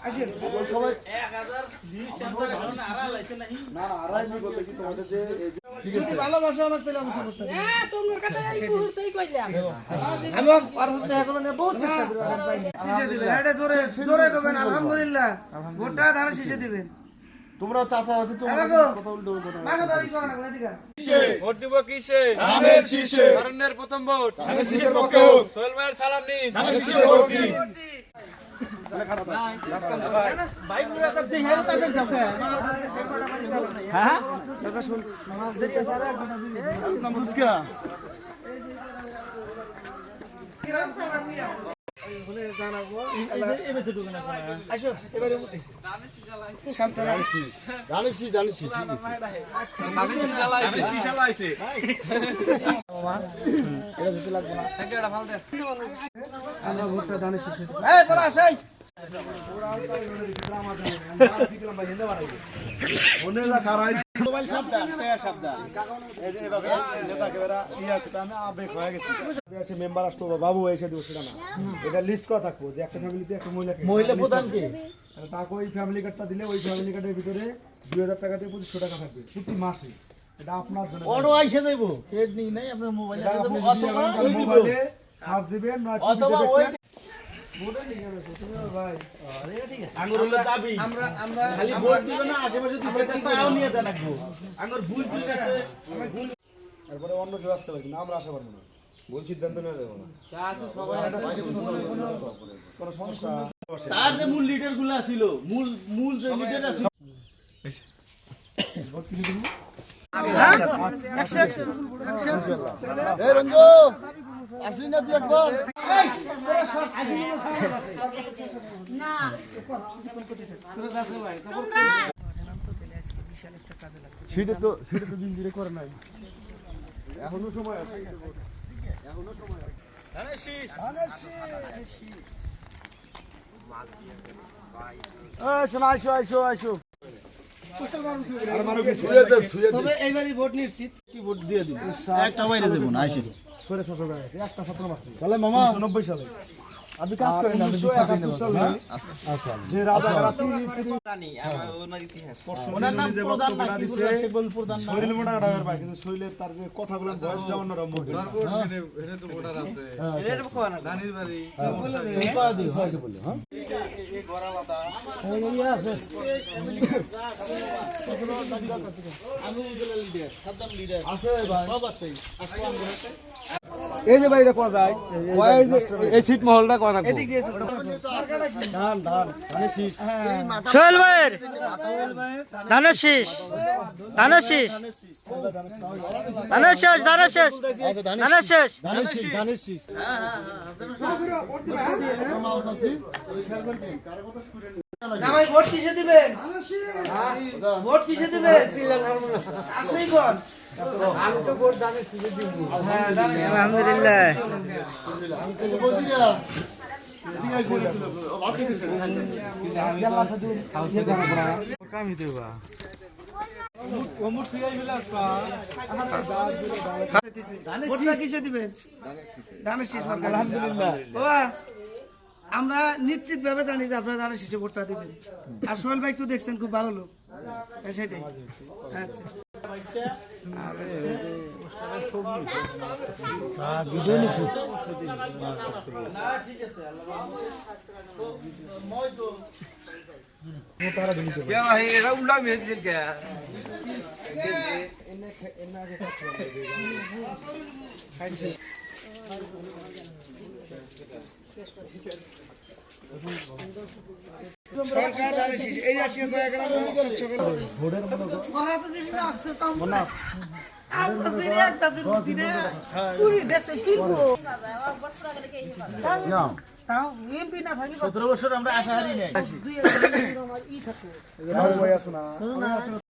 আসেন সবাই 1020 টাকা না আড়াই লাইছে নাহি না আড়াই নি বলতে কি তোমাদের যে ঠিক আছে ভালোবাসা আমাকে তাহলে অবশ্যই করতে হবে হ্যাঁ তোমার কথা এই মুহূর্তেই কইলাম আমি আর হতে এখন বহুত চেষ্টা করব ভাই শিশে দিবেন এটা জোরে জোরে করবেন আলহামদুলিল্লাহ গোটা ধান শিশে দিবেন তোমরা চাচা আছে তোমরা কথা উল্টো কথা মাগাদারি করো না এদিকে ভোট দিব কিসে ধানের শীষে ধরনের প্রথম ভোট ধানের শীষের পক্ষে হোক সোহেল ভাইয়ের সালাম নিন ধানের শীষে ভোট দিন ভাই পুরা তো দেই হেল তাদের যাও হ্যাঁ দাদা শুন দেরি আছে আর একদম বুঝকা বলে জানাবো এবে তো দোকানে আসো এবারে মুতি ধানের শীষ ঠিক আছে শীষা লাইছে মামা এটা দিতে লাগবে না এটা ফাল দে আমরা ভোটটা দানে শেষে এই বলা আসই মোবাইল সাবধান সাবধান এই যে এভাবে নেতা কেবরা আছে আমি আবেগ হয়ে গেছি এসে মেম্বার আসতো বাবু এসে দিও সেটা না এটা লিস্ট করা থাকবো যে একটা ফ্যামিলিতে একটা মহিলা প্রধান কে তাকে ওই ফ্যামিলি কার্ডটা দিলে ওই ফ্যামিলি কার্ডের ভিতরে 2000 টাকা থেকে 2500 টাকা থাকবে প্রতি মাসে এটা আপনার জন্য অটো আইসা যাইবো হেড নি নাই আপনার মোবাইলে মোবাইলে সার্চ দিবেন না অথবা ওই ভোটের নিয়ে ভাই আরে ঠিক আছে আঙ্গুর হলো দাবি আমরা খালি ভোট দিবে না আশেপাশে দুটো চাও নিয়ে দেন রাখবো আঙ্গুর ভুল ঠিক আছে তারপরে অন্য কেউ আসতে পারবে না আমরা আশা পারবো না ভুল সিদ্ধান্ত নেওয়া যাবে না কোনো সমস্যা তার যে মূল লিডার গুলো ছিল মূল যে লিডার আছে ভোট কিনে দিব এই রঞ্জু আসলি না তুই একবার না সেটা তো দিন ধীরে করে নাই এখনো সময় আছে এখনো সময় আছে শোনা আইসো তবে এইবারই ভোট নিশ্চিত কি ভোট দিয়ে দিন একটা বাইরে দেব না আইসি সরে শ্বশুর হয়ে গেছে একটা ছাত্র মারছে তাহলে মামা 90 সালে আমি কাজ করি না আমি 1971 সালে আচ্ছা যে রাজা জানি ওনার ইতিহাস ওনার নাম যে প্রধান বক্তব্য না দিছে শেখবুল প্রধান না শরীর মোটা টাকার পায় কিন্তু শরীরের তার যে কথাগুলো ভয়েসটা অন্যরকম এখানে তো ভোটার আছে এটা কোয়া না রানীর বাড়ি কোয়া দি হয় কি বলে হ্যাঁ এই গড়াবাদা এই আছে আমি উজলা লিডার সাবধান লিডার আছে ভাই সব আছে আসলে আমরা এই যে ভাই এটা কোয়া যায় এই সিট মহলটা কথা এদিক দিয়ে ধান ধানের শীষ সোহেল ভাইয়ের ধানের শীষ ধানের শীষ ধানের শেষ ধানের শেষ ধানের শেষ ধানের শীষ জামাই ভোট কিসে দিবেন ভোট কিসে দিবেন আসলেই কোন আমি তো ভোট দানের কিসে দিব আলহামদুলিল্লাহ ভোটটা কিসে দিবেন ধানের শীষ আলহামদুলিল্লাহ বাবা আমরা নিশ্চিত ভাবে জানি যে আপনারা ধানের শীষে ভোটটা দিবেন আর সোহেল ভাই তো দেখছেন খুব ভালো লোক সেটাই আচ্ছা ভিডিও নিছি क्या भाई এটা উল্টা মেয়েছিল কে সরকার ধানের শীষ এই আজকে কয়েক গেলাম স্বচ্ছ ভোটের মনে তাও এমপি না থাকি 17 বছর আমরা আশা হারি নাই আছে না